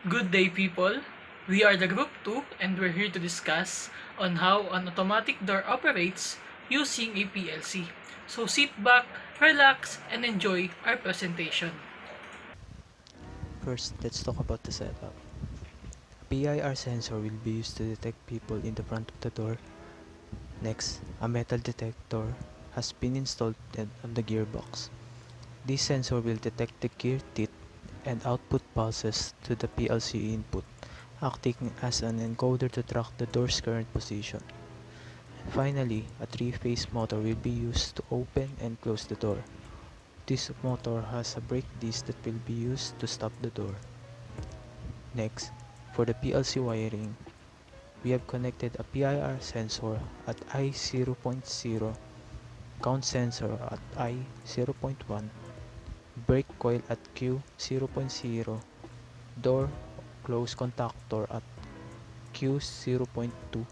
Good day, people. We are the Group 2 and we're here to discuss on how an automatic door operates using a PLC. So sit back, relax, and enjoy our presentation. First, let's talk about the setup. A PIR sensor will be used to detect people in the front of the door. Next, a metal detector has been installed on the gearbox. This sensor will detect the gear teeth and output pulses to the PLC input, acting as an encoder to track the door's current position. Finally, a three-phase motor will be used to open and close the door. This motor has a brake disc that will be used to stop the door. Next, for the PLC wiring, we have connected a PIR sensor at I0.0, count sensor at I0.1, brake coil at Q0.0, door close contactor at Q0.2,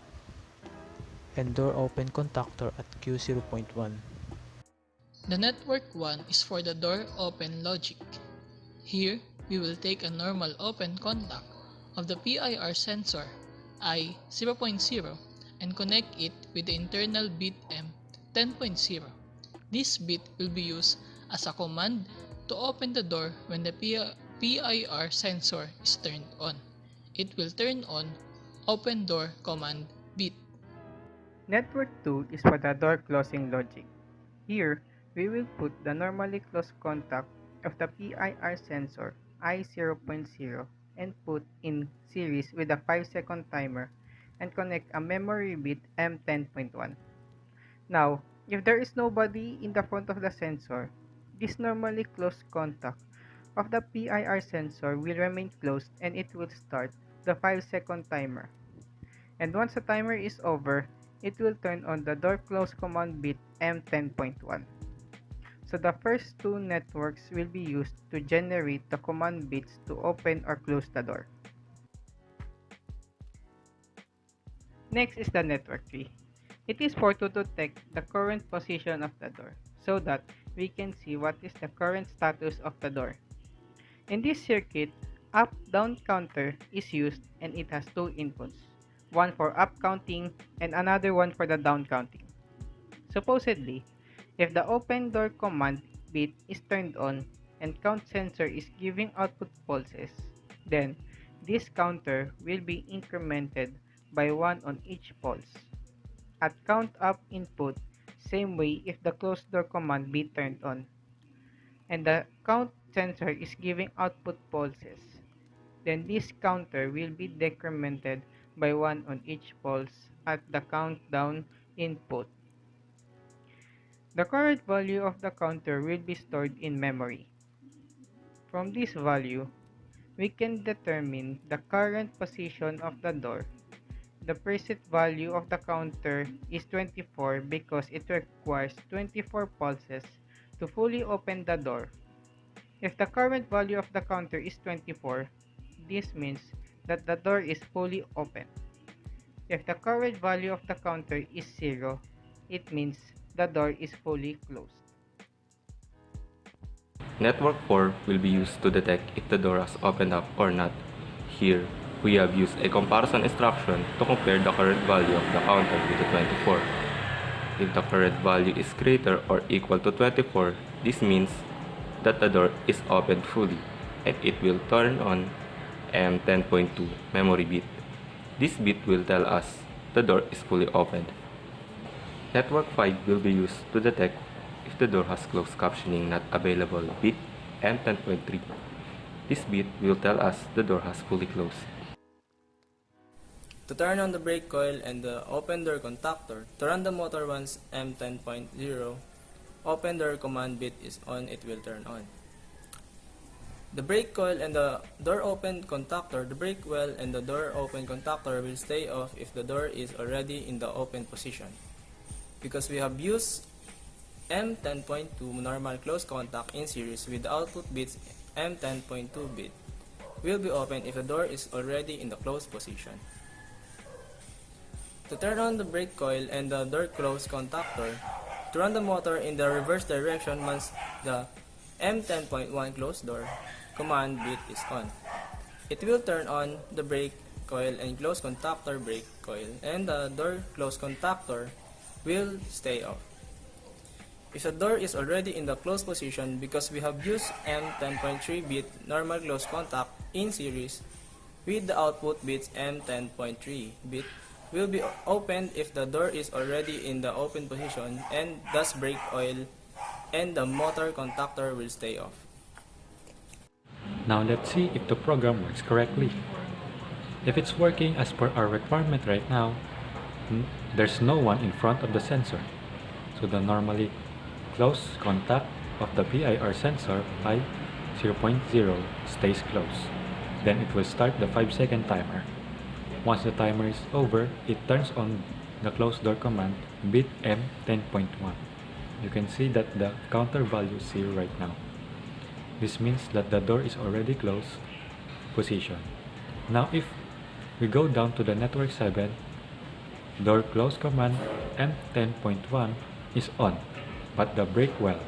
and door open contactor at Q0.1. The network 1 is for the door open logic. Here, we will take a normal open contact of the PIR sensor I0.0 and connect it with the internal bit M10.0. This bit will be used as a command to open the door when the PIR sensor is turned on. It will turn on open door command bit. Network 2 is for the door closing logic. Here, we will put the normally closed contact of the PIR sensor I0.0 and put in series with a 5-second timer and connect a memory bit M10.1. Now, if there is nobody in the front of the sensor, this normally closed contact of the PIR sensor will remain closed and it will start the 5-second timer. And once the timer is over, it will turn on the door close command bit M10.1. So the first two networks will be used to generate the command bits to open or close the door. Next is the network 3. It is for to detect the current position of the door so that we can see what is the current status of the door. In this circuit, up-down counter is used and it has two inputs, one for up counting and another one for the down counting. Supposedly, if the open door command bit is turned on and count sensor is giving output pulses, then this counter will be incremented by 1 on each pulse. At count up input, same way if the closed door command be turned on and the count sensor is giving output pulses, then this counter will be decremented by 1 on each pulse at the countdown input. The current value of the counter will be stored in memory. From this value, we can determine the current position of the door. The preset value of the counter is 24 because it requires 24 pulses to fully open the door. If the current value of the counter is 24, this means that the door is fully open. If the current value of the counter is 0, it means the door is fully closed. Network 4 will be used to detect if the door has opened up or not. Here, we have used a comparison instruction to compare the current value of the counter with the 24. If the current value is greater or equal to 24, this means that the door is opened fully and it will turn on M10.2 memory bit. This bit will tell us the door is fully opened. Network 5 will be used to detect if the door has closed captioning not available bit M10.3. This bit will tell us the door has fully closed. To turn on the brake coil and the open door contactor, to run the motor once M10.0, open door command bit is on, it will turn on. The brake coil and the door open contactor, the brake well and the door open contactor will stay off if the door is already in the open position. Because we have used M10.2 normal close contact in series with the output bits M10.2 bit will be open if the door is already in the closed position. To turn on the brake coil and the door close contactor, to run the motor in the reverse direction once the M10.1 closed door command bit is on. it will turn on the brake coil and close contactor brake coil, and the door close contactor will stay off. If the door is already in the closed position because we have used M10.3 bit normal close contact in series with the output bits M10.3 bit will be opened if the door is already in the open position, and thus brake oil and the motor contactor will stay off. Now let's see if the program works correctly. If it's working as per our requirement right now, there's no one in front of the sensor. So the normally close contact of the PIR sensor I 0.0 stays close. Then it will start the 5-second timer. Once the timer is over, it turns on the close door command bit M10.1. You can see that the counter value is 0 right now. This means that the door is already closed position. Now if we go down to the network 7, door close command M10.1 is on, but the brake well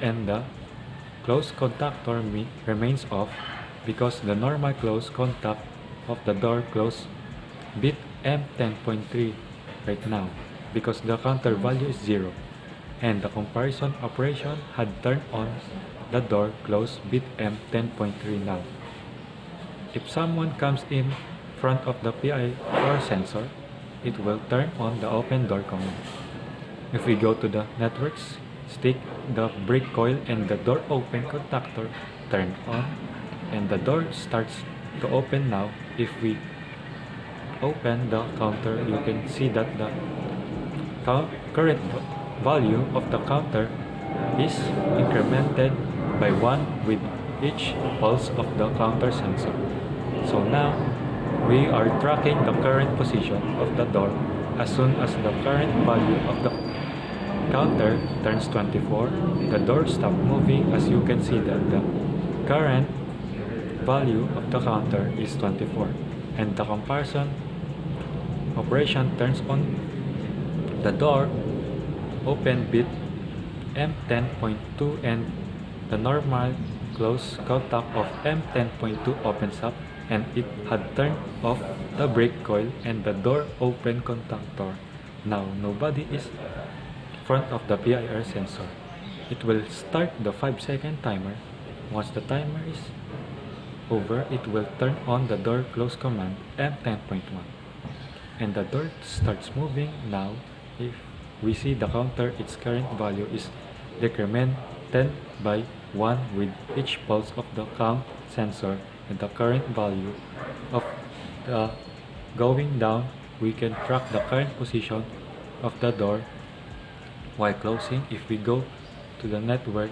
and the close contactor remains off because the normal close contact of the door close bit M10.3 right now because the counter value is 0 and the comparison operation had turned on the door close bit M10.3 now. If someone comes in front of the PIR sensor, it will turn on the open door command. If we go to the networks, stick the brake coil and the door open contactor turned on and the door starts to open now. If we open the counter, you can see that the current value of the counter is incremented by 1 with each pulse of the counter sensor. So now we are tracking the current position of the door. As soon as the current value of the counter turns 24, the door stops moving. As you can see that the current value of the counter is 24 and the comparison operation turns on the door open bit M10.2 and the normal close contact of M10.2 opens up and it had turned off the brake coil and the door open contactor. Now nobody is in front of the PIR sensor. It will start the 5-second timer. Once the timer is over, it will turn on the door close command M10.1 and the door starts moving. Now if we see the counter, its current value is decremented by 1 with each pulse of the count sensor and the current value of the going down. We can track the current position of the door while closing. If we go to the network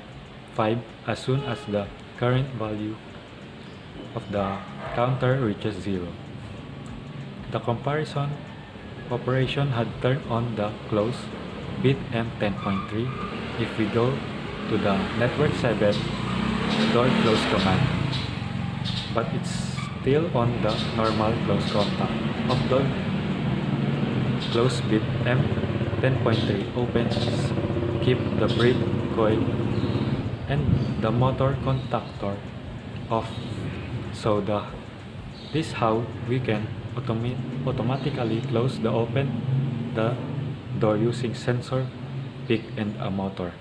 5, as soon as the current value of the counter reaches 0, the comparison operation had turned on the close bit M10.3. If we go to the network 7 door close command, but it's still on the normal close contact of the close bit M10.3 opens, keep the brake coil and the motor contactor off. So this how we can automatically close the door using sensor, pick and a motor.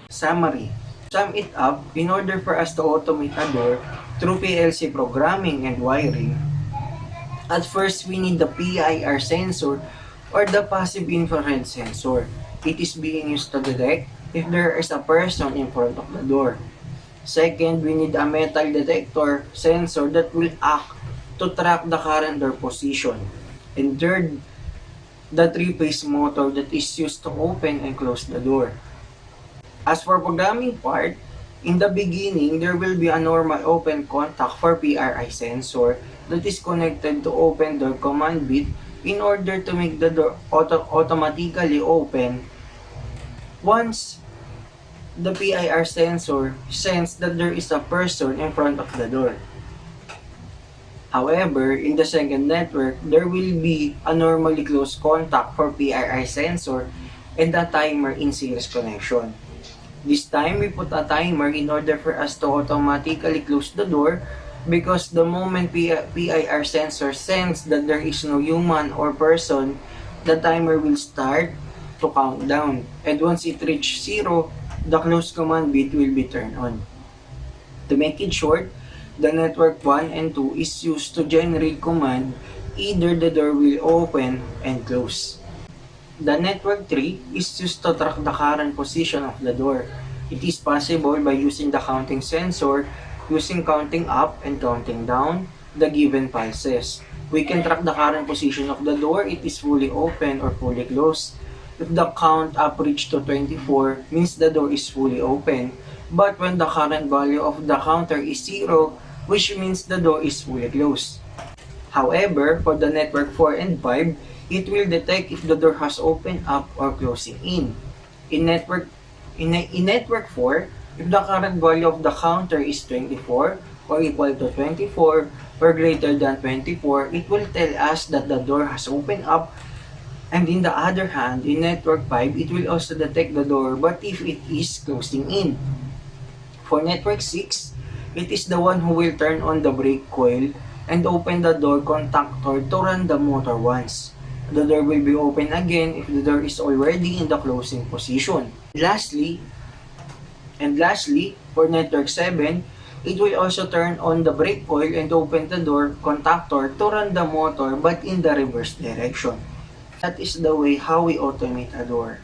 Summary. Sum it up, in order for us to automate a door through PLC programming and wiring, at first we need the PIR sensor or the passive infrared sensor. It is being used to detect if there is a person in front of the door. Second, we need a metal detector sensor that will act to track the current door position. And third, the 3-phase motor that is used to open and close the door. As for programming part, in the beginning, there will be a normal open contact for PRI sensor that is connected to open door command bit in order to make the door automatically open once the PIR sensor senses that there is a person in front of the door. However, in the second network, there will be a normally closed contact for PIR sensor and a timer in series connection. This time, we put a timer in order for us to automatically close the door because the moment PIR sensor senses that there is no human or person, the timer will start to count down. And once it reaches 0, the close command bit will be turned on. To make it short, the network 1 and 2 is used to generate command either the door will open and close. The network 3 is used to track the current position of the door. It is possible by using the counting sensor, using counting up and counting down the given pulses. We can track the current position of the door, it is fully open or fully closed. If the count up reach to 24, means the door is fully open. But when the current value of the counter is 0, which means the door is fully closed. However, for the network 4 and 5, it will detect if the door has opened up or closing in. In network 4, if the current value of the counter is 24 or equal to 24 or greater than 24, it will tell us that the door has opened up. And in the other hand, in network 5, it will also detect the door but if it is closing in. For network 6, it is the one who will turn on the brake coil and open the door contactor to run the motor once. The door will be open again if the door is already in the closing position. Lastly, for network 7, it will also turn on the brake coil and open the door contactor to run the motor but in the reverse direction. That is the way how we automate a door.